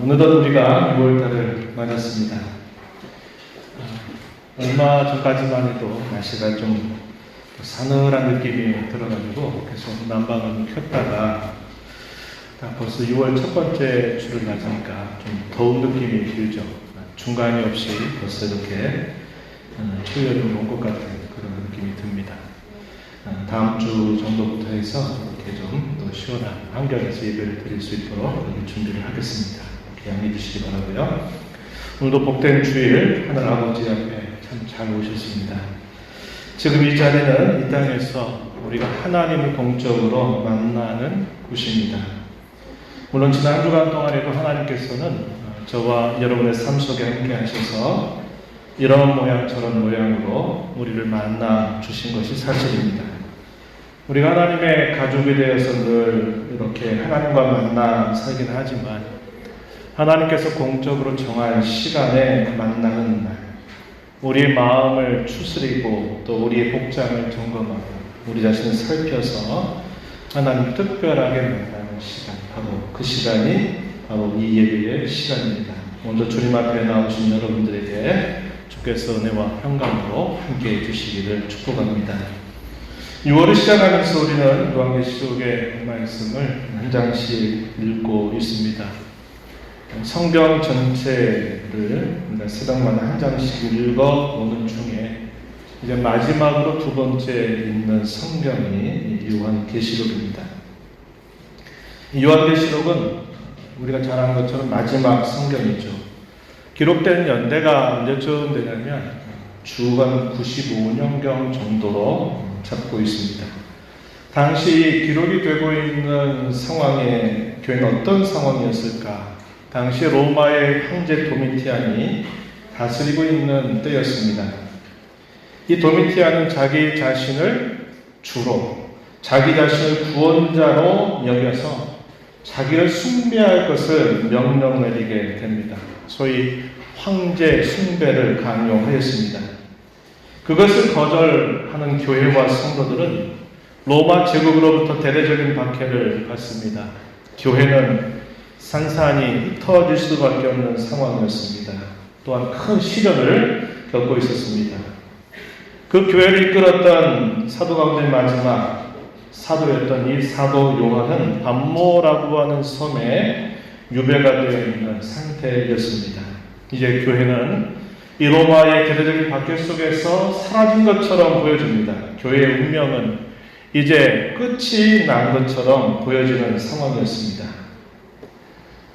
어느덧 우리가 6월달을 맞았습니다. 얼마 전까지만 해도 날씨가 좀 서늘한 느낌이 들어가지고 계속 난방을 켰다가 벌써 6월 첫 번째 주를 맞으니까 좀 더운 느낌이 들죠. 중간이 없이 벌써 이렇게 초여름이 온 것 같은 그런 느낌이 듭니다. 다음 주 정도부터 해서 이렇게 좀 더 시원한 환경에서 예배를 드릴 수 있도록 준비를 하겠습니다. 양해해 주시기 바라고요. 오늘도 복된 주일 하늘 아버지 앞에 참 잘 오셨습니다. 지금 이 자리는 이 땅에서 우리가 하나님을 공적으로 만나는 곳입니다. 물론 지난 한 주간 동안에도 하나님께서는 저와 여러분의 삶 속에 함께 하셔서 이런 모양 저런 모양으로 우리를 만나 주신 것이 사실입니다. 우리가 하나님의 가족이 되어서 늘 이렇게 하나님과 만나 살긴 하지만 하나님께서 공적으로 정한 시간에 만나는 날, 우리의 마음을 추스리고 또 우리의 복장을 점검하고 우리 자신을 살펴서 하나님 특별하게 만나는 시간, 바로 그 시간이 바로 이 예배의 시간입니다. 먼저 주님 앞에 나오신 여러분들에게 주께서 은혜와 평강으로 함께해 주시기를 축복합니다. 6월을 시작하면서 우리는 요한계시록의 말씀을 한 장씩 읽고 있습니다. 성경 전체를 새벽마다 한 장씩 읽어오는 중에 이제 마지막으로 두 번째 읽는 성경이 요한계시록입니다. 요한계시록은 우리가 잘 아는 것처럼 마지막 성경이죠. 기록된 연대가 언제쯤 되냐면 주간 95년경 정도로 잡고 있습니다. 당시 기록이 되고 있는 상황에 교회는 어떤 상황이었을까? 당시 로마의 황제 도미티안이 다스리고 있는 때였습니다. 이 도미티안은 자기 자신을 주로, 자기 자신을 구원자로 여겨서 자기를 숭배할 것을 명령 내리게 됩니다. 소위 황제 숭배를 강요하였습니다. 그것을 거절하는 교회와 성도들은 로마 제국으로부터 대대적인 박해를 받습니다. 교회는 산산이 흩어질 수밖에 없는 상황이었습니다. 또한 큰 시련을 겪고 있었습니다. 그 교회를 이끌었던 사도 가운데 마지막 사도였던 이 사도 요한은 반모라고 하는 섬에 유배가 되어 있는 상태였습니다. 이제 교회는 이 로마의 대대적인 박해 속에서 사라진 것처럼 보여집니다. 교회의 운명은 이제 끝이 난 것처럼 보여지는 상황이었습니다.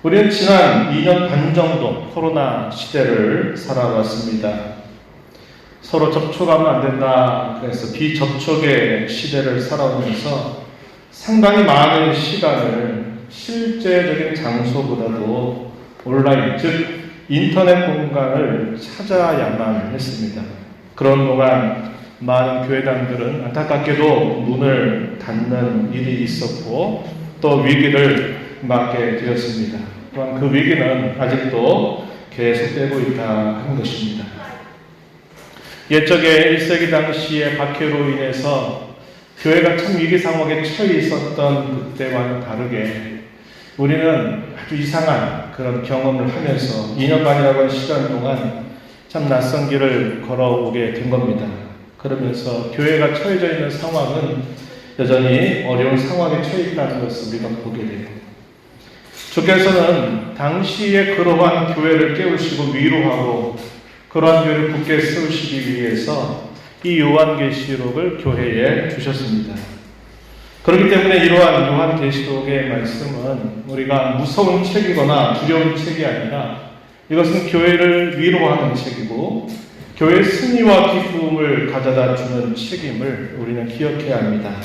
우리는 지난 2년 반 정도 코로나 시대를 살아왔습니다. 서로 접촉하면 안 된다. 그래서 비접촉의 시대를 살아오면서 상당히 많은 시간을 실제적인 장소보다도 온라인, 즉 인터넷 공간을 찾아야만 했습니다. 그런 동안 많은 교회당들은 안타깝게도 문을 닫는 일이 있었고 또 위기를 맞게 되었습니다. 또한 그 위기는 아직도 계속되고 있다 하는 것입니다. 옛적에 1세기 당시의 박해로 인해서 교회가 참 위기 상황에 처해 있었던 그때와는 다르게 우리는 아주 이상한 그런 경험을 하면서 2년 반이라고 하는 시간 동안 참 낯선 길을 걸어오게 된 겁니다. 그러면서 교회가 처해져 있는 상황은 여전히 어려운 상황에 처해 있다는 것을 우리가 보게 돼요. 주께서는 당시에 그러한 교회를 깨우시고 위로하고 그러한 교회를 굳게 세우시기 위해서 이 요한계시록을 교회에 주셨습니다. 그렇기 때문에 이러한 요한계시록의 말씀은 우리가 무서운 책이거나 두려운 책이 아니라 이것은 교회를 위로하는 책이고 교회의 승리와 기쁨을 가져다 주는 책임을 우리는 기억해야 합니다.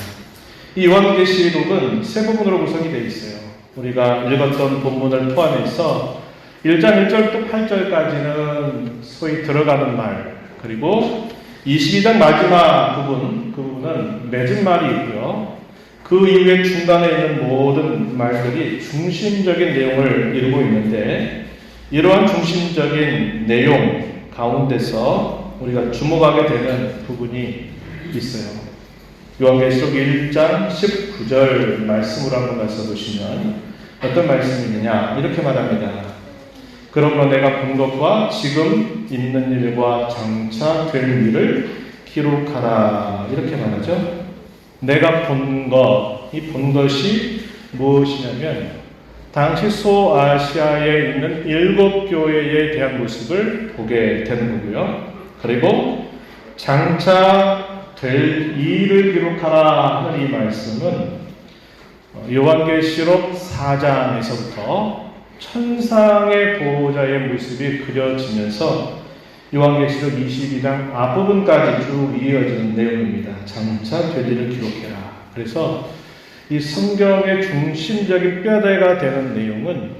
이 요한계시록은 세 부분으로 구성이 되어 있어요. 우리가 읽었던 본문을 포함해서 1장 1절부터 8절까지는 소위 들어가는 말, 그리고 22장 마지막 부분, 그 부분은 맺은 말이 있고요. 그 이후에 중간에 있는 모든 말들이 중심적인 내용을 이루고 있는데 이러한 중심적인 내용 가운데서 우리가 주목하게 되는 부분이 있어요. 요한계시록 1장 19절 말씀으로 한번 말씀보시면 어떤 말씀이 있느냐 이렇게 말합니다. 그러므로 내가 본 것과 지금 있는 일과 장차 될 일을 기록하라. 이렇게 말하죠. 내가 본 것, 이 본 것이 무엇이냐면 당시 소아시아에 있는 7교회에 대한 모습을 보게 되는 거고요. 그리고 장차 될 일을 기록하라 하는 이 말씀은 요한계시록 4장에서부터 천상의 보호자의 모습이 그려지면서 요한계시록 22장 앞부분까지 쭉 이어지는 내용입니다. 장차 될 일을 기록해라. 그래서 이 성경의 중심적인 뼈대가 되는 내용은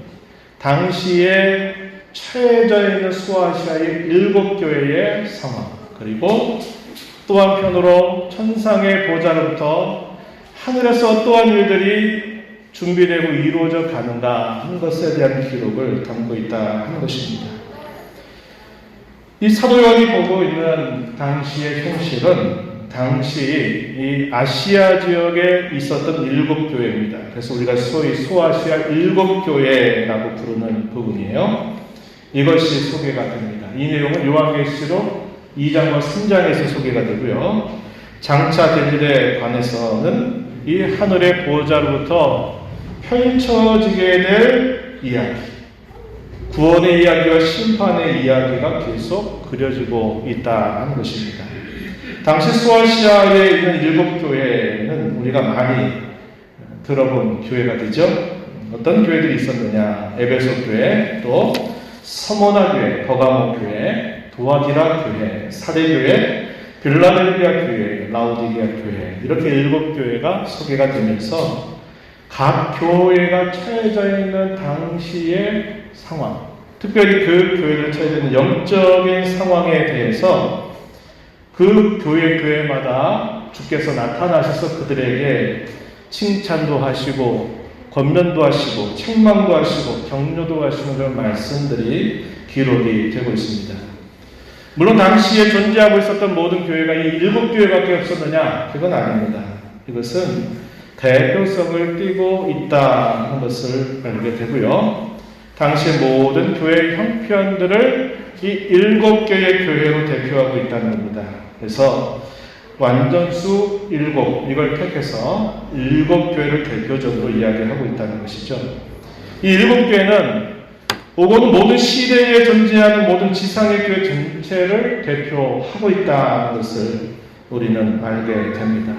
당시에 처해져 있는 소아시아의 7교회의 상황, 그리고 또 한편으로 천상의 보좌로부터 하늘에서 어떠한 일들이 준비되고 이루어져 가는가 하는 것에 대한 기록을 담고 있다 하는 것입니다. 이 사도 요한이 보고 있는 당시의 현실은 당시 이 아시아 지역에 있었던 7교회입니다. 그래서 우리가 소위 소아시아 7교회라고 부르는 부분이에요. 이것이 소개가 됩니다. 이 내용은 요한계시록 2장과 3장에서 소개가 되고요. 장차 될 일에 관해서는 이 하늘의 보호자로부터 펼쳐지게 될 이야기, 구원의 이야기와 심판의 이야기가 계속 그려지고 있다 하는 것입니다. 당시 소아시아에 있는 7교회는 우리가 많이 들어본 교회가 되죠. 어떤 교회들이 있었느냐? 에베소 교회, 또 서모나 교회, 버가모 교회, 도아디라 교회, 사대 교회, 빌라델비아 교회, 라오디게아 교회, 이렇게 7교회가 소개가 되면서 각 교회가 처해져 있는 당시의 상황, 특별히 그 교회를 처해져 있는 영적인 상황에 대해서 그 교회마다 주께서 나타나셔서 그들에게 칭찬도 하시고 권면도 하시고 책망도 하시고 격려도 하시는 그런 말씀들이 기록이 되고 있습니다. 물론 당시에 존재하고 있었던 모든 교회가 이 7교회밖에 없었느냐? 그건 아닙니다. 이것은 대표성을 띠고 있다 하는 것을 알게 되고요. 당시 모든 교회 형편들을 이 7개의 교회로 대표하고 있다는 겁니다. 그래서 완전수 7, 이걸 택해서 7교회를 대표적으로 이야기하고 있다는 것이죠. 이 7교회는 오고는 모든 시대에 존재하는 모든 지상의 교회 전체를 대표하고 있다는 것을 우리는 알게 됩니다.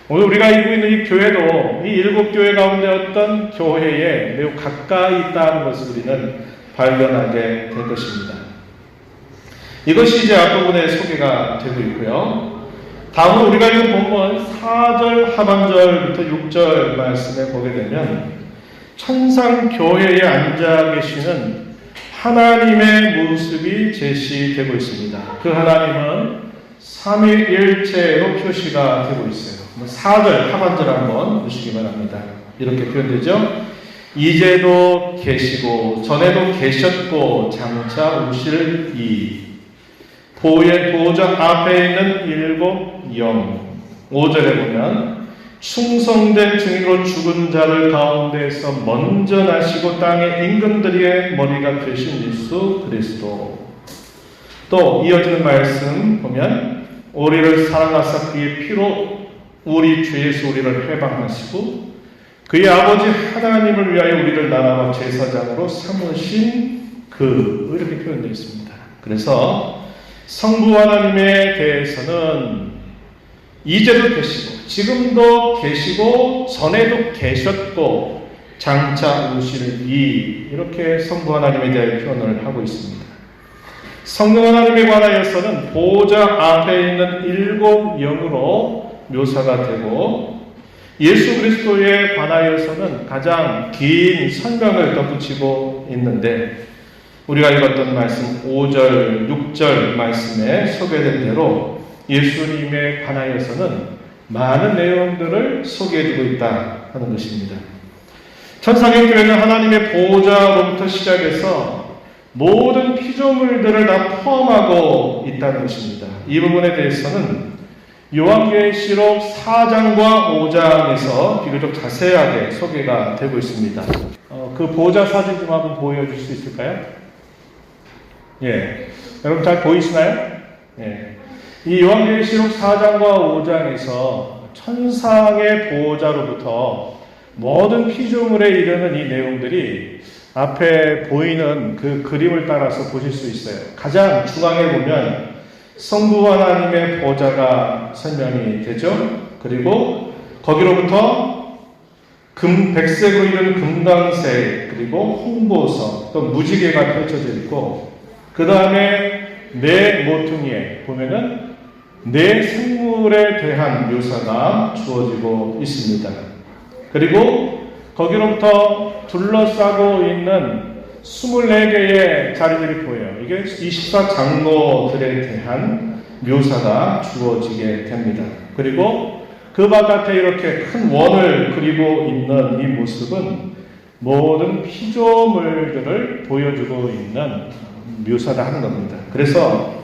오늘 우리가 알고 있는 이 교회도 이 7교회 가운데 어떤 교회에 매우 가까이 있다는 것을 우리는 발견하게 될 것입니다. 이것이 이제 앞부분에 소개가 되고 있고요. 다음으로 우리가 읽은 본문 4절 하반절부터 6절 말씀에 보게 되면 천상 교회에 앉아 계시는 하나님의 모습이 제시되고 있습니다. 그 하나님은 삼위일체로 표시가 되고 있어요. 4절 하반절 한번 보시기 바랍니다. 이렇게 표현되죠. 이제도 계시고 전에도 계셨고 장차 오실 이 보호자 앞에 있는 7 영. 5절에 보면 충성된 증인으로 죽은 자들 가운데서 먼저 나시고 땅의 임금들의 머리가 되신 예수 그리스도. 또 이어지는 말씀 보면 우리를 사랑하사 그의 피로 우리 주 예수 우리를 해방하시고 그의 아버지 하나님을 위하여 우리를 나라와 제사장으로 삼으신 그, 이렇게 표현되어 있습니다. 그래서 성부 하나님에 대해서는 이제도 계시고 지금도 계시고 전에도 계셨고 장차 오실 이, 이렇게 성부 하나님에 대한 표현을 하고 있습니다. 성령 하나님에 관하여서는 보호자 앞에 있는 7 영으로 묘사가 되고 예수 그리스도에 관하여서는 가장 긴 설명을 덧붙이고 있는데 우리가 읽었던 말씀 5절, 6절 말씀에 소개된 대로 예수님에 관하여서는 많은 내용들을 소개해주고 있다 하는 것입니다. 천상의 교회는 하나님의 보호자로부터 시작해서 모든 피조물들을 다 포함하고 있다는 것입니다. 이 부분에 대해서는 요한계시록 4장과 5장에서 비교적 자세하게 소개가 되고 있습니다. 그 보호자 사진 좀 한번 보여줄 수 있을까요? 예. 여러분 잘 보이시나요? 예. 이 요한계시록 4장과 5장에서 천상의 보호자로부터 모든 피조물에 이르는 이 내용들이 앞에 보이는 그 그림을 따라서 보실 수 있어요. 가장 중앙에 보면 성부 하나님의 보호자가 설명이 되죠. 그리고 거기로부터 백색으로 이른 금강색, 그리고 홍보석, 또 무지개가 펼쳐져 있고, 그 다음에 네 모퉁이에 보면은 네 생물에 대한 묘사가 주어지고 있습니다. 그리고 거기로부터 둘러싸고 있는 24개의 자리들이 보여요. 이게 24장로들에 대한 묘사가 주어지게 됩니다. 그리고 그 바깥에 이렇게 큰 원을 그리고 있는 이 모습은 모든 피조물들을 보여주고 있는 묘사다 하는 겁니다. 그래서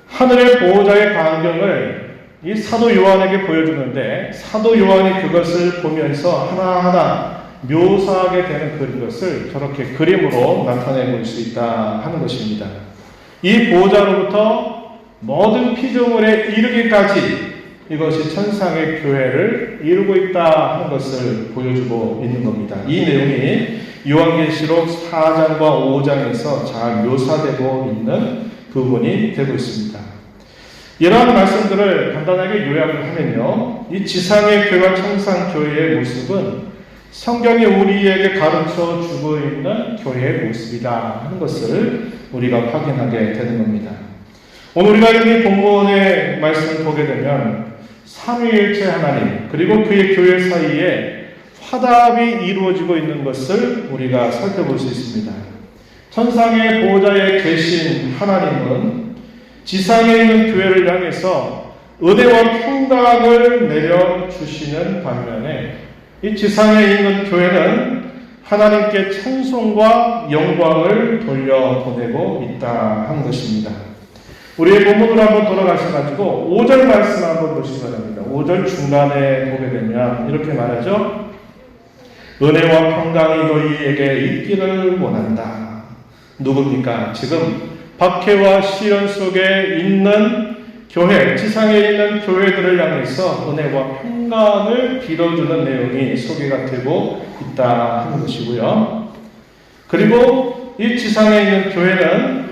하늘의 보호자의 광경을 이 사도 요한에게 보여주는데, 사도 요한이 그것을 보면서 하나하나 묘사하게 되는 그것을 저렇게 그림으로 나타내 볼 수 있다 하는 것입니다. 이 보호자로부터 모든 피조물에 이르기까지 이것이 천상의 교회를 이루고 있다 하는 것을 보여주고 있는 겁니다. 이 내용이 요한계시록 4장과 5장에서 잘 묘사되고 있는 부분이 되고 있습니다. 이러한 말씀들을 간단하게 요약을 하면요, 이 지상의 교회와 천상 교회의 모습은 성경이 우리에게 가르쳐 주고 있는 교회의 모습이다 하는 것을 우리가 확인하게 되는 겁니다. 오늘 우리가 이 본문의 말씀을 보게 되면 삼위일체 하나님 그리고 그의 교회 사이에 화답이 이루어지고 있는 것을 우리가 살펴볼 수 있습니다. 천상의 보호자에 계신 하나님은 지상에 있는 교회를 향해서 은혜와 평강을 내려주시는 반면에 이 지상에 있는 교회는 하나님께 찬송과 영광을 돌려보내고 있다 하는 것입니다. 우리의 본문으로 한번 돌아가셔가지고 5절 말씀 한번 보시기 바랍니다. 5절 중간에 보게 되면 이렇게 말하죠. 은혜와 평강이 너희에게 있기를 원한다. 누굽니까? 지금 박해와 시련 속에 있는 교회, 지상에 있는 교회들을 향해서 은혜와 평강을 빌어주는 내용이 소개가 되고 있다 하는 것이고요. 그리고 이 지상에 있는 교회는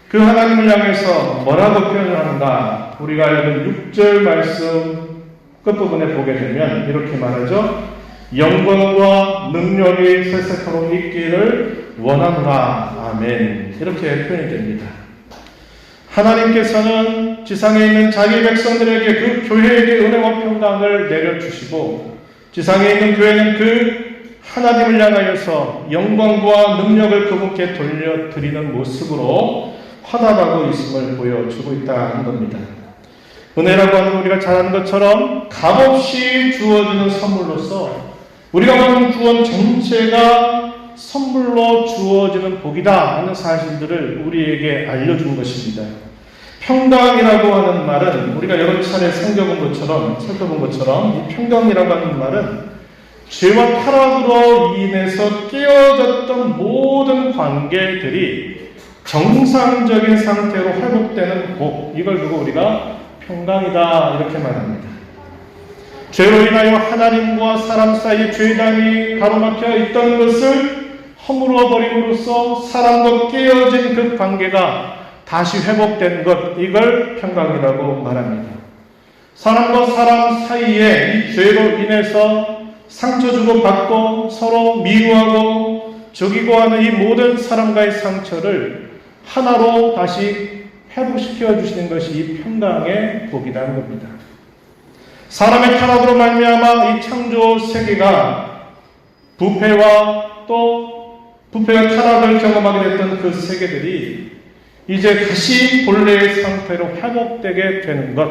그 하나님을 향해서 뭐라고 표현을 하는가? 우리가 읽은 6절 말씀 끝부분에 보게 되면 이렇게 말하죠. 영광과 능력이 세세토록 있기를 원하노라. 아멘. 이렇게 표현이 됩니다. 하나님께서는 지상에 있는 자기 백성들에게 그 교회에게 은혜와 평강을 내려주시고, 지상에 있는 교회는 그 하나님을 향하여서 영광과 능력을 그분께 돌려드리는 모습으로 화답하고 있음을 보여주고 있다는 겁니다. 은혜라고 하는 우리가 잘 아는 것처럼 값없이 주어지는 선물로서 우리가 받는 구원 전체가 선물로 주어지는 복이다 하는 사실들을 우리에게 알려준 것입니다. 평강이라고 하는 말은 우리가 여러 차례 살펴본 것처럼 이 평강이라고 하는 말은 죄와 타락으로 인해서 깨어졌던 모든 관계들이 정상적인 상태로 회복되는 복, 이걸 두고 우리가 평강이다 이렇게 말합니다. 죄로 인하여 하나님과 사람 사이 죄담이 가로막혀 있던 것을 허물어 버림으로써 사람과 깨어진 그 관계가 다시 회복된 것, 이걸 평강이라고 말합니다. 사람과 사람 사이에 이 죄로 인해서 상처 주고 받고 서로 미워하고 죽이고 하는 이 모든 사람과의 상처를 하나로 다시 회복시켜 주시는 것이 이 평강의 복이라는 겁니다. 사람의 타락으로 말미암아 이 창조 세계가 부패와 타락을 경험하게 됐던 그 세계들이 이제 다시 본래의 상태로 회복되게 되는 것,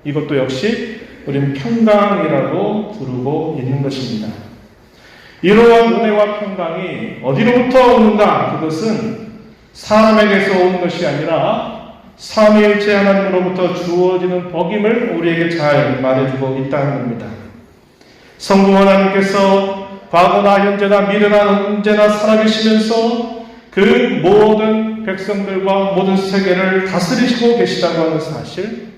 이것도 역시 우리는 평강이라고 부르고 있는 것입니다. 이러한 은혜와 평강이 어디로부터 오는가? 그것은 사람에게서 오는 것이 아니라 삼위일체 하나님으로부터 주어지는 복임을 우리에게 잘 말해주고 있다는 겁니다. 성부 하나님께서 과거나 현재나 미래나 언제나 살아계시면서 그 모든 모든 백성들과 모든 세계를 다스리시고 계시다고 하는 사실,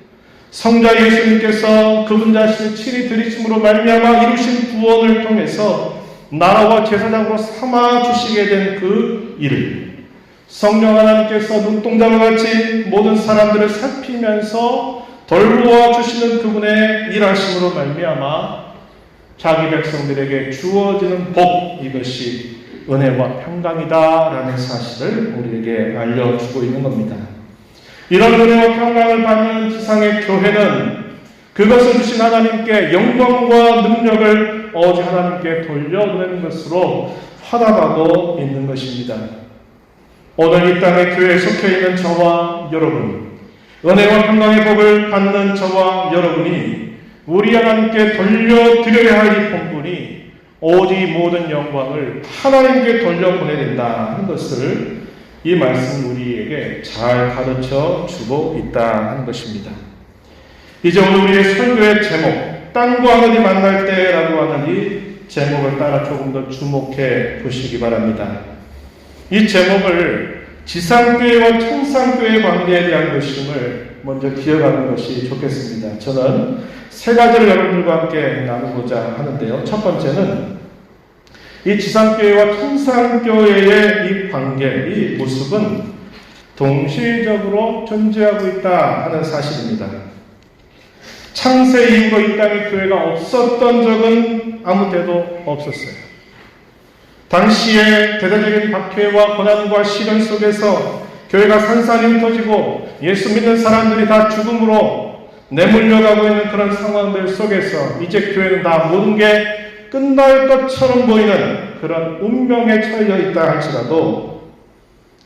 성자 예수님께서 그분 자신을 친히 들이심으로 말미암아 이루신 구원을 통해서 나라와 제사장으로 삼아 주시게 된 그 일을 성령 하나님께서 눈동자와 같이 모든 사람들을 살피면서 돌보아 주시는 그분의 일하심으로 말미암아 자기 백성들에게 주어지는 복, 이것이 은혜와 평강이다라는 사실을 우리에게 알려주고 있는 겁니다. 이런 은혜와 평강을 받는 지상의 교회는 그것을 주신 하나님께 영광과 능력을 오직 하나님께 돌려보내는 것으로 화답하고 있는 것입니다. 오늘 이 땅의 교회에 속해 있는 저와 여러분, 은혜와 평강의 복을 받는 저와 여러분이 우리 하나님께 돌려드려야 할 이 본분이 오직 모든 영광을 하나님께 돌려보내야 된다는 것을 이 말씀 우리에게 잘 가르쳐 주고 있다는 것입니다. 이제 오늘 우리의 설교의 제목, 땅과 하늘이 만날 때라고 하는 이 제목을 따라 조금 더 주목해 보시기 바랍니다. 이 제목을 지상교회와 천상교회의 관계에 대한 것임을 먼저 기억하는 것이 좋겠습니다. 저는 세 가지를 여러분들과 함께 나누고자 하는데요. 첫 번째는 이 지상교회와 천상교회의 이 관계, 이 모습은 동시적으로 존재하고 있다 하는 사실입니다. 창세 이후로 이 땅에 교회가 없었던 적은 아무 때도 없었어요. 당시에 대대적인 박해와 고난과 시련 속에서 교회가 산산이 흩어지고 예수 믿는 사람들이 다 죽음으로 내몰려가고 있는 그런 상황들 속에서 이제 교회는 다 모든 게 끝날 것처럼 보이는 그런 운명에 처해 있다 할지라도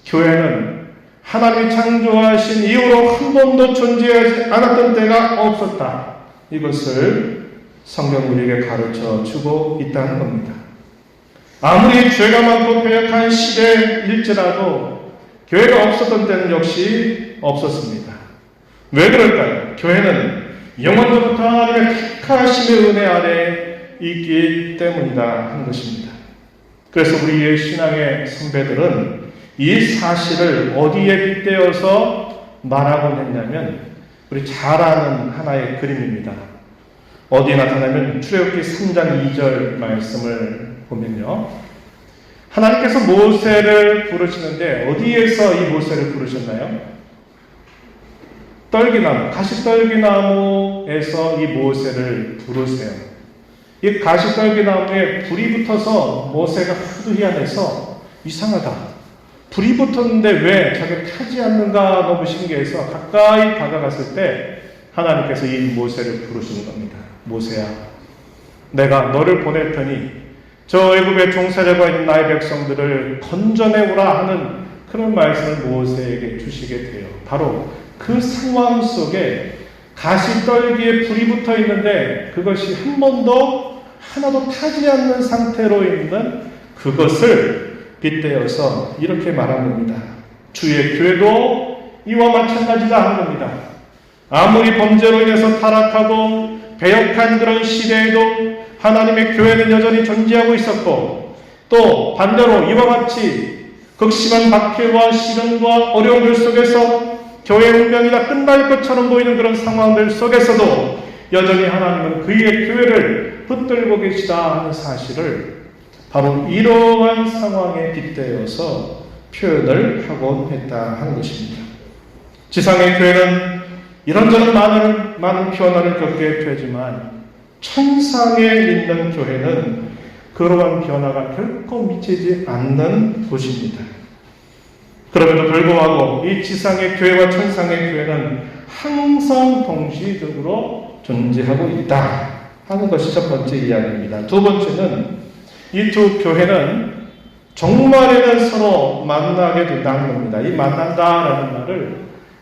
교회는 하나님이 창조하신 이후로 한 번도 존재하지 않았던 때가 없었다. 이것을 성경 우리에게 가르쳐 주고 있다는 겁니다. 아무리 죄가 많고 패역한 시대일지라도 교회가 없었던 때는 역시 없었습니다. 왜 그럴까요? 교회는 영원부터 하나님의 택하심의 은혜 아래 있기 때문이다 하는 것입니다. 그래서 우리의 신앙의 선배들은 이 사실을 어디에 빗대어서 말하곤 했냐면 우리 잘 아는 하나의 그림입니다. 어디에 나타나면 출애굽기 3장 2절 말씀을 보면요. 하나님께서 모세를 부르시는데 어디에서 이 모세를 부르셨나요? 떨기나무, 가시떨기나무에서 이 모세를 부르세요. 이 가시떨기나무에 불이 붙어서 모세가 하도 희한해서 이상하다. 불이 붙었는데 왜 저게 타지 않는가 너무 신기해서 가까이 다가갔을 때 하나님께서 이 모세를 부르시는 겁니다. 모세야, 내가 너를 보낼 테니 저 애굽의 종살이가 있는 나의 백성들을 건져내오라 하는 그런 말씀을 모세에게 주시게 돼요. 바로 그 상황 속에 가시떨기에 불이 붙어 있는데 그것이 한 번도 하나도 타지 않는 상태로 있는 그것을 빗대어서 이렇게 말한 겁니다. 주의 교회도 이와 마찬가지다 하는 겁니다. 아무리 범죄로 인해서 타락하고 배역한 그런 시대에도 하나님의 교회는 여전히 존재하고 있었고 또 반대로 이와 같이 극심한 박해와 시련과 어려움들 속에서 교회의 운명이 다 끝날 것처럼 보이는 그런 상황들 속에서도 여전히 하나님은 그의 교회를 붙들고 계시다 하는 사실을 바로 이러한 상황에 빗대어서 표현을 하곤 했다 하는 것입니다. 지상의 교회는 이런저런 많은 변화를 겪게 되지만 천상에 있는 교회는 그러한 변화가 결코 미치지 않는 곳입니다. 그럼에도 불구하고 이 지상의 교회와 천상의 교회는 항상 동시적으로 존재하고 있다 하는 것이 첫 번째 이야기입니다. 두 번째는 이 두 교회는 종말에는 서로 만나게 된다는 겁니다. 이 만난다라는 말을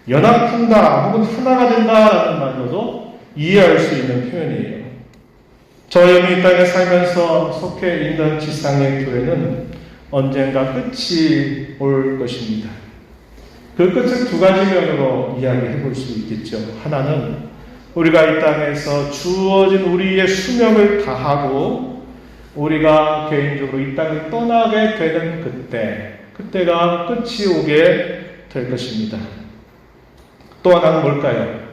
연합한다 혹은 하나가 된다라는 말로도 이해할 수 있는 표현이에요. 저희 이 땅에 살면서 속해 있는 지상의 교회는 언젠가 끝이 올 것입니다. 그 끝을 두 가지 면으로 이야기해 볼 수 있겠죠. 하나는 우리가 이 땅에서 주어진 우리의 수명을 다하고 우리가 개인적으로 이 땅을 떠나게 되는 그때가 끝이 오게 될 것입니다. 또 하나는 뭘까요?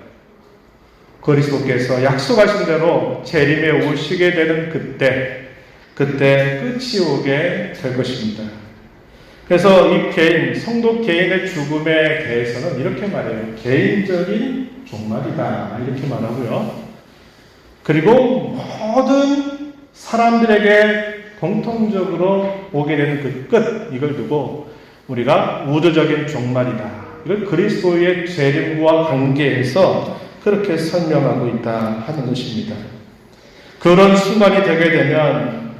그리스도께서 약속하신 대로 재림에 오시게 되는 그때 끝이 오게 될 것입니다. 그래서 이 개인, 성도 개인의 죽음에 대해서는 이렇게 말해요. 개인적인 종말이다. 이렇게 말하고요. 그리고 모든 사람들에게 공통적으로 오게 되는 그 끝, 이걸 두고 우리가 우주적인 종말이다. 이걸 그리스도의 재림과 관계해서 그렇게 설명하고 있다 하는 것입니다. 그런 순간이 되게 되면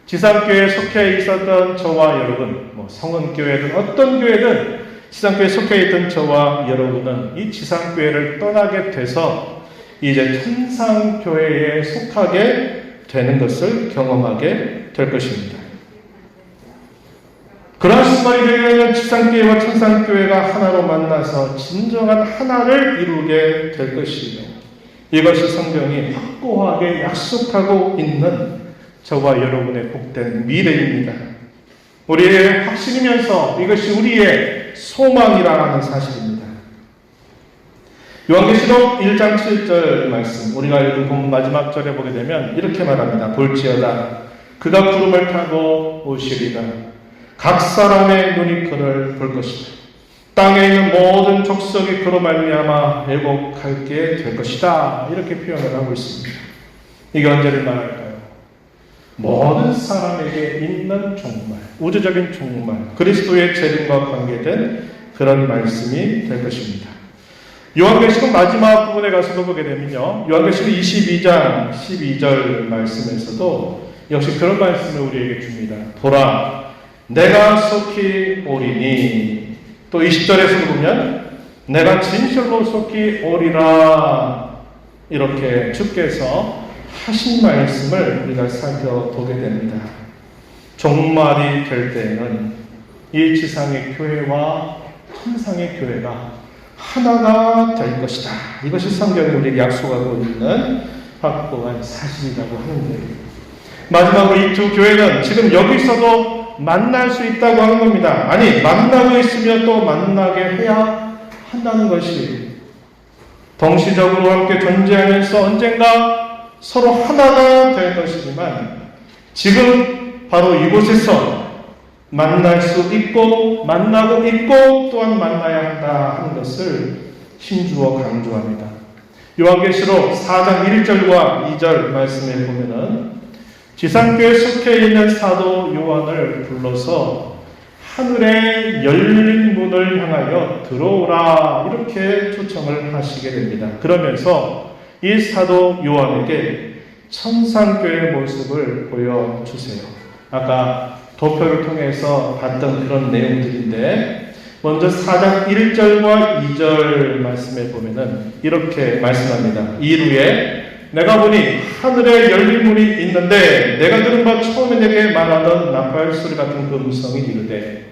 지상교회에 속해 있었던 저와 여러분, 성은교회든 어떤 교회든 지상교회에 속해 있던 저와 여러분은 이 지상교회를 떠나게 돼서 이제 천상교회에 속하게 되는 것을 경험하게 될 것입니다. 그런 순간이 되면 지상교회와 천상교회가 하나로 만나서 진정한 하나를 이루게 될 것이며 이것이 성경이 확고하게 약속하고 있는 저와 여러분의 복된 미래입니다. 우리의 확신이면서 이것이 우리의 소망이라는 사실입니다. 요한계시록 1장 7절 말씀, 우리가 읽은 본문 마지막 절에 보게 되면 이렇게 말합니다. 볼지어다 그가 구름을 타고 오시리라. 각 사람의 눈이 그를 볼 것이다. 땅에 있는 모든 족속이 그로 말미암아 회복하게 될 것이다. 이렇게 표현을 하고 있습니다. 이게 언제를 말할까요? 모든 사람에게 있는 종말, 우주적인 종말, 그리스도의 재림과 관계된 그런 말씀이 될 것입니다. 요한계시록 마지막 부분에 가서도 보게 되면요, 요한계시록 22장 12절 말씀에서도 역시 그런 말씀을 우리에게 줍니다. 보라, 내가 속히 오리니. 또 20절에서 보면 내가 진실로 속히 오리라. 이렇게 주께서 하신 말씀을 우리가 살펴보게 됩니다. 종말이 될 때에는 이 지상의 교회와 천상의 교회가 하나가 될 것이다. 이것이 성경이 우리에게 약속하고 있는 확고한 사실이라고 하는데, 마지막으로 이 두 교회는 지금 여기서도 만날 수 있다고 하는 겁니다. 아니, 만나고 있으면 또 만나게 해야 한다는 것이, 동시적으로 함께 존재하면서 언젠가 서로 하나가 될 것이지만 지금 바로 이곳에서 만날 수 있고 만나고 있고 또한 만나야 한다 하는 것을 힘주어 강조합니다. 요한계시록 4장 1절과 2절 말씀에 보면은 지상교에 속해 있는 사도 요한을 불러서 하늘의 열린 문을 향하여 들어오라 이렇게 초청을 하시게 됩니다. 그러면서 이 사도 요한에게 천상교회의 모습을 보여주세요. 아까 도표를 통해서 봤던 그런 내용들인데, 먼저 4장 1절과 2절 말씀에 보면은 이렇게 말씀합니다. 이후에 내가 보니 하늘에 열린 문이 있는데 내가 들은 바 처음에 내게 말하던 나팔 소리 같은 그 음성이 이르되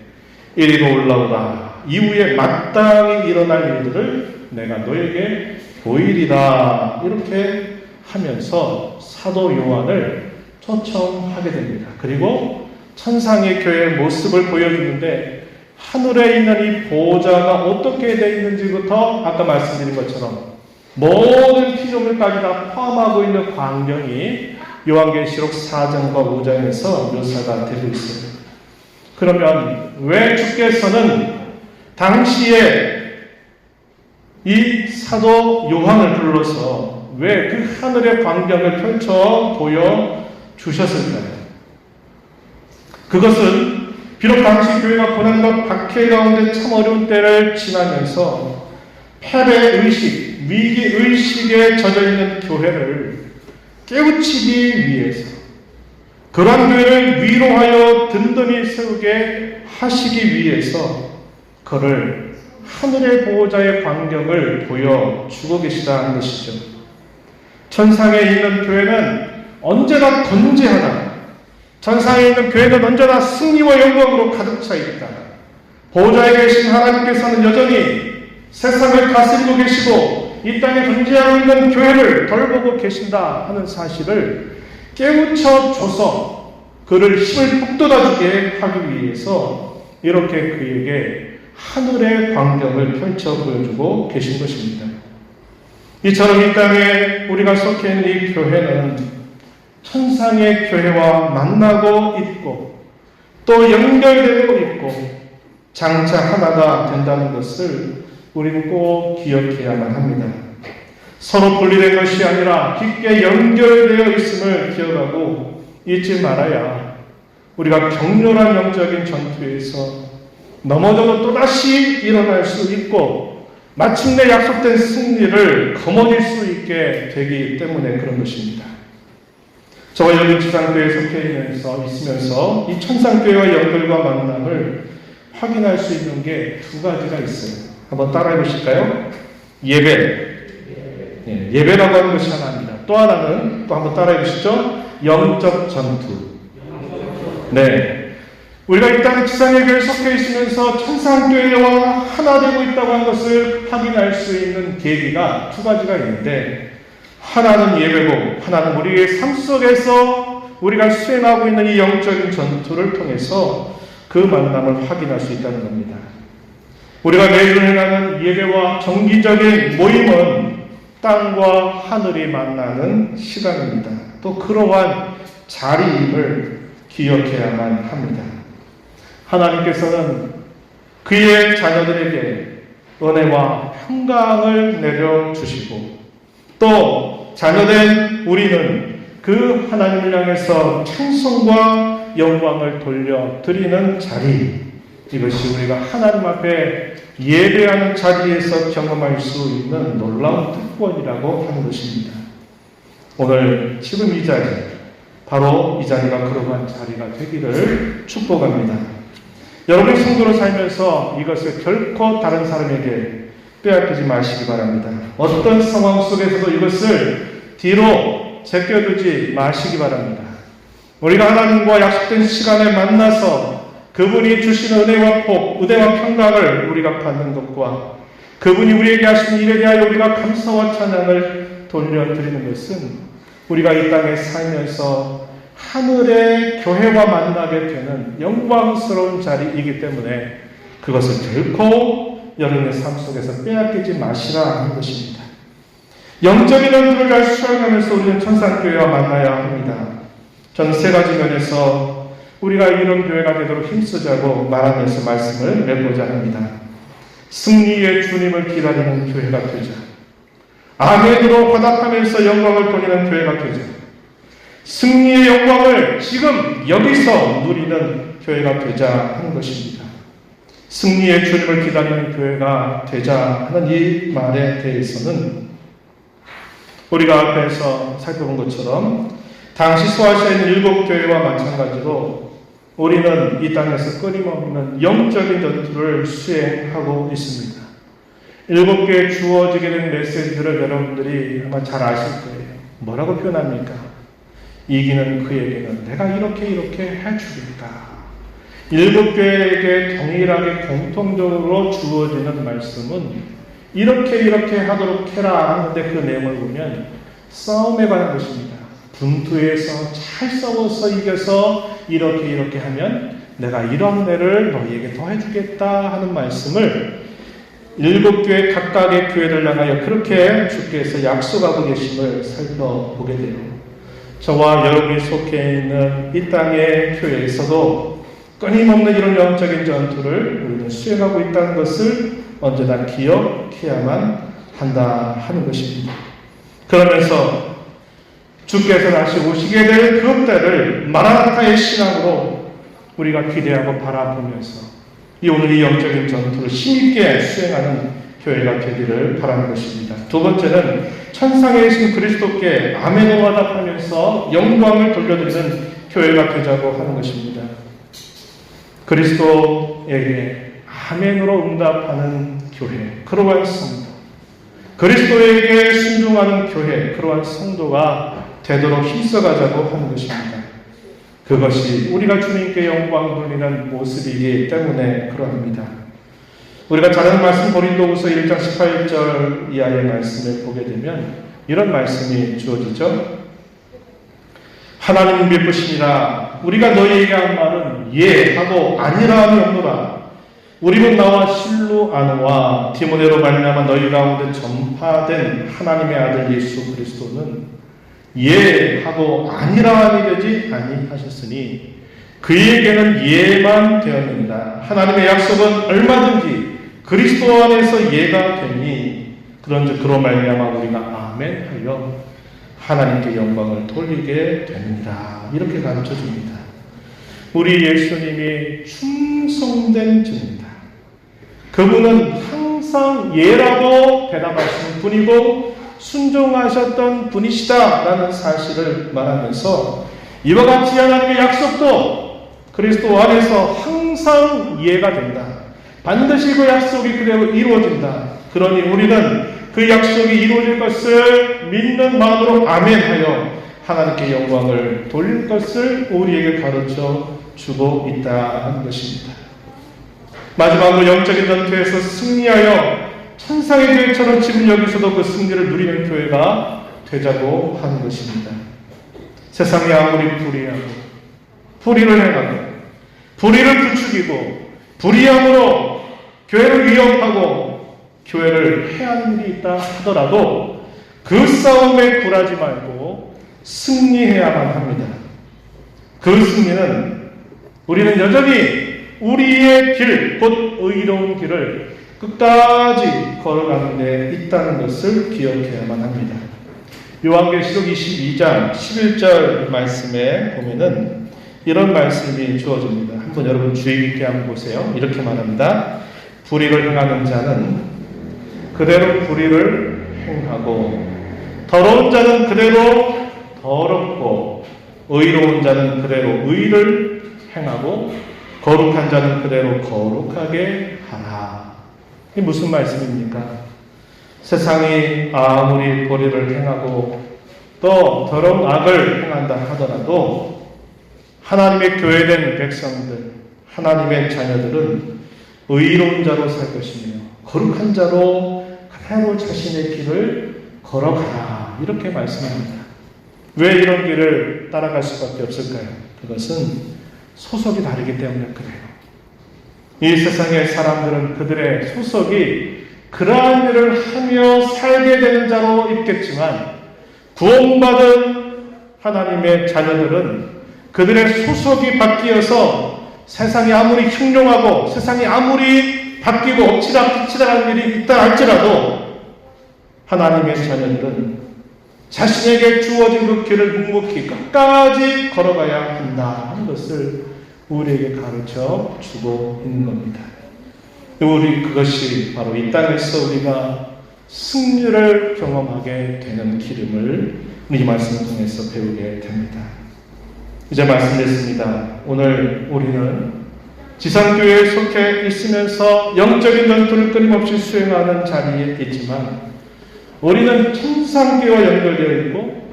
이리로 올라오라. 이후에 마땅히 일어날 일들을 내가 너에게 보이리라. 이렇게 하면서 사도 요한을 초청하게 됩니다. 그리고 천상의 교회의 모습을 보여주는데, 하늘에 있는 이 보좌가 어떻게 되어 있는지부터 아까 말씀드린 것처럼 모든 피조물까지 다 포함하고 있는 광경이 요한계시록 4장과 5장에서 묘사가 되고 있습니다. 그러면 왜 주께서는 당시에 이 사도 요한을 불러서 왜 그 하늘의 광경을 펼쳐 보여주셨을까요? 그것은 비록 당시 교회가 고난과 박해 가운데 참 어려운 때를 지나면서 패배의식, 위기의식에 젖어있는 교회를 깨우치기 위해서, 그러한 교회를 위로하여 든든히 세우게 하시기 위해서 그를 하늘의 보호자의 광경을 보여주고 계시다는 것이죠. 천상에 있는 교회는 언제나 건재하다. 천상에 있는 교회는 언제나 승리와 영광으로 가득 차 있다. 보호자에 계신 하나님께서는 여전히 세상을 다스리고 계시고 이 땅에 존재하고 있는 교회를 돌보고 계신다 하는 사실을 깨우쳐 줘서 그를 힘을 북돋아주게 하기 위해서 이렇게 그에게 하늘의 광경을 펼쳐 보여주고 계신 것입니다. 이처럼 이 땅에 우리가 속해 있는 이 교회는 천상의 교회와 만나고 있고 또 연결되고 있고 장차 하나가 된다는 것을 우리는 꼭 기억해야만 합니다. 서로 분리된 것이 아니라 깊게 연결되어 있음을 기억하고 잊지 말아야 우리가 격렬한 영적인 전투에서 넘어져도 또다시 일어날 수 있고 마침내 약속된 승리를 거머쥘 수 있게 되기 때문에 그런 것입니다. 저와 여기 지상교회에 속해 있으면서 이 천상교회와 연결과 만남을 확인할 수 있는 게 두 가지가 있어요. 한번 따라해 보실까요? 예배라고 하는 것이 하나입니다. 또 하나는 또 한번 따라해 보시죠. 영적 전투. 네, 우리가 이 땅 지상의 교회에 속해 있으면서 천상교회와 하나 되고 있다고 하는 것을 확인할 수 있는 계기가 두 가지가 있는데 하나는 예배고 하나는 우리의 삶 속에서 우리가 수행하고 있는 이 영적인 전투를 통해서 그 만남을 확인할 수 있다는 겁니다. 우리가 매일 행하는 예배와 정기적인 모임은 땅과 하늘이 만나는 시간입니다. 또 그러한 자리임을 기억해야만 합니다. 하나님께서는 그의 자녀들에게 은혜와 평강을 내려주시고 또 자녀된 우리는 그 하나님을 향해서 찬송과 영광을 돌려드리는 자리, 이것이 우리가 하나님 앞에 예배하는 자리에서 경험할 수 있는 놀라운 특권이라고 하는 것입니다. 오늘 지금 이 자리, 바로 이 자리가 그러한 자리가 되기를 축복합니다. 여러분의 성도로 살면서 이것을 결코 다른 사람에게 빼앗기지 마시기 바랍니다. 어떤 상황 속에서도 이것을 뒤로 제껴두지 마시기 바랍니다. 우리가 하나님과 약속된 시간에 만나서 그분이 주시는 은혜와 복, 은혜와 평강을 우리가 받는 것과 그분이 우리에게 하신 일에 대하여 우리가 감사와 찬양을 돌려드리는 것은 우리가 이 땅에 살면서 하늘의 교회와 만나게 되는 영광스러운 자리이기 때문에 그것을 결코 여러분의 삶 속에서 빼앗기지 마시라 하는 것입니다. 영적인 전투를 잘 수행하면서 우리는 천상교회와 만나야 합니다. 저는 세 가지 면에서 우리가 이런 교회가 되도록 힘쓰자고 말하면서 말씀을 맺고자 합니다. 승리의 주님을 기다리는 교회가 되자. 아멘으로 화답하면서 영광을 돌리는 교회가 되자. 승리의 영광을 지금 여기서 누리는 교회가 되자 하는 것입니다. 승리의 주님을 기다리는 교회가 되자 하는 이 말에 대해서는 우리가 앞에서 살펴본 것처럼 당시 소아시아에 있는 7교회와 마찬가지로 우리는 이 땅에서 끊임없는 영적인 전투를 수행하고 있습니다. 7개에 주어지게 된 메시지들을 여러분들이 아마 잘 아실 거예요. 뭐라고 표현합니까? 이기는 그에게는 내가 이렇게 해주겠다. 7교회에게 동일하게 공통적으로 주어지는 말씀은 이렇게 하도록 해라 하는데 그 내용을 보면 싸움에 관한 것입니다. 분투에서 잘 싸워서 이겨서 이렇게 하면 내가 이런 은혜를 너희에게 더해주겠다 하는 말씀을 7교회 각각의 교회를 향하여 그렇게 주께서 약속하고 계심을 살펴보게 돼요. 저와 여러분이 속해 있는 이 땅의 교회에서도 끊임없는 이런 영적인 전투를 우리는 수행하고 있다는 것을 언제나 기억해야만 한다 하는 것입니다. 그러면서 주께서 다시 오시게 될 그 때를 마라나타의 신앙으로 우리가 기대하고 바라보면서 오늘 이 영적인 전투를 힘있게 수행하는 교회가 되기를 바라는 것입니다. 두 번째는 천상에 계신 그리스도께 아멘으로 화답하면서 영광을 돌려드리는 교회가 되자고 하는 것입니다. 그리스도에게 아멘으로 응답하는 교회, 그러한 성도, 그리스도에게 순종하는 교회, 그러한 성도가 되도록 힘써가자고 하는 것입니다. 그것이 우리가 주님께 영광 돌리는 모습이기 때문에 그러합니다. 우리가 잘 아는 말씀 고린도후서 1장 18절 이하의 말씀을 보게 되면 이런 말씀이 주어지죠. 하나님 베푸시니라 우리가 너희에게 한 말은 예 하고 아니라 함이 없노라. 우리는 나와 실로아노와 디모데로 말미암아 너희 가운데 전파된 하나님의 아들 예수 그리스도는 예하고 아니라니 되지 아니하셨으니 그에게는 예만 되었느니라. 하나님의 약속은 얼마든지 그리스도 안에서 예가 되니 그런즉 그로 말미암아 우리가 아멘하여 하나님께 영광을 돌리게 됩니다. 이렇게 가르쳐 줍니다. 우리 예수님이 충성된 주입니다. 그분은 항상 예라고 대답하시는 분이고 순종하셨던 분이시다라는 사실을 말하면서 이와 같이 하나님의 약속도 그리스도 안에서 항상 예가 된다. 반드시 그 약속이 그대로 이루어진다. 그러니 우리는 그 약속이 이루어질 것을 믿는 마음으로 아멘하여 하나님께 영광을 돌릴 것을 우리에게 가르쳐 주고 있다 하는 것입니다. 마지막으로 영적인 전투에서 승리하여 천상의 교회처럼 지금 여기서도 그 승리를 누리는 교회가 되자고 하는 것입니다. 세상이 아무리 불의하고 불의를 행하고 불의를 부추기고 불의함으로 교회를 위협하고 교회를 해하는 일이 있다 하더라도 그 싸움에 굴하지 말고 승리해야만 합니다. 그 승리는 우리는 여전히 우리의 길, 곧 의로운 길을 끝까지 걸어가는 데 있다는 것을 기억해야만 합니다. 요한계시록 22장 11절 말씀에 보면은 이런 말씀이 주어집니다. 한번 여러분 주의 깊게 한번 보세요. 이렇게 말합니다. 불의를 행하는 자는 그대로 불의를 행하고 더러운 자는 그대로 더럽고 의로운 자는 그대로 의를 행하고 거룩한 자는 그대로 거룩하게 하라. 이게 무슨 말씀입니까? 세상이 아무리 불의를 행하고 또 더러운 악을 행한다 하더라도 하나님의 교회된 백성들, 하나님의 자녀들은 의로운 자로 살 것이며 거룩한 자로 그대로 자신의 길을 걸어가라. 이렇게 말씀합니다. 왜 이런 길을 따라갈 수밖에 없을까요? 그것은 소속이 다르기 때문에 그래요. 이 세상의 사람들은 그들의 소속이 그러한 일을 하며 살게 되는 자로 있겠지만 구원받은 하나님의 자녀들은 그들의 소속이 바뀌어서 세상이 아무리 흉흉하고 세상이 아무리 바뀌고 엎치락뒤치락하는 일이 있다 할지라도 하나님의 자녀들은 자신에게 주어진 그 길을 묵묵히 끝까지 걸어가야 한다 하는 것을 우리에게 가르쳐 주고 있는 겁니다. 그것이 바로 이 땅에서 우리가 승리를 경험하게 되는 기름을 이 말씀을 통해서 배우게 됩니다. 이제 말씀드렸습니다. 오늘 우리는 지상교회에 속해 있으면서 영적인 전투를 끊임없이 수행하는 자리에 있지만 우리는 천상교회와 연결되어 있고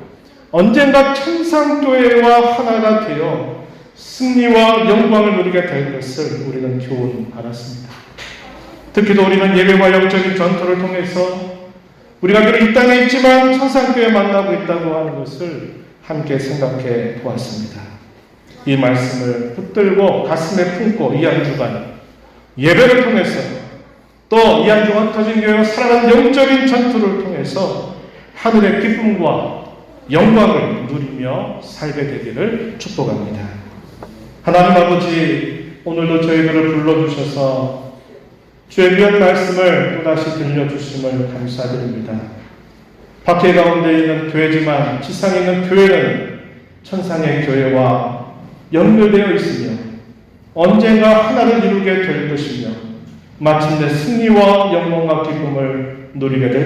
언젠가 천상교회와 하나가 되어 승리와 영광을 누리게 될 것을 우리는 교훈 알았습니다. 특히도 우리는 예배와 영적인 전투를 통해서 우리가 비록 이 땅에 있지만 천상교회 만나고 있다고 하는 것을 함께 생각해 보았습니다. 이 말씀을 붙들고 가슴에 품고 이 한 주간 예배를 통해서 또 이 한 주간 터진 교회와 살아가는 영적인 전투를 통해서 하늘의 기쁨과 영광을 누리며 살게 되기를 축복합니다. 하나님 아버지, 오늘도 저희들을 불러주셔서 주의 귀한 말씀을 또다시 들려주심을 감사드립니다. 박해 가운데 있는 교회지만 지상에 있는 교회는 천상의 교회와 연결되어 있으며 언젠가 하나를 이루게 될 것이며 마침내 승리와 영광과 기쁨을 누리게 될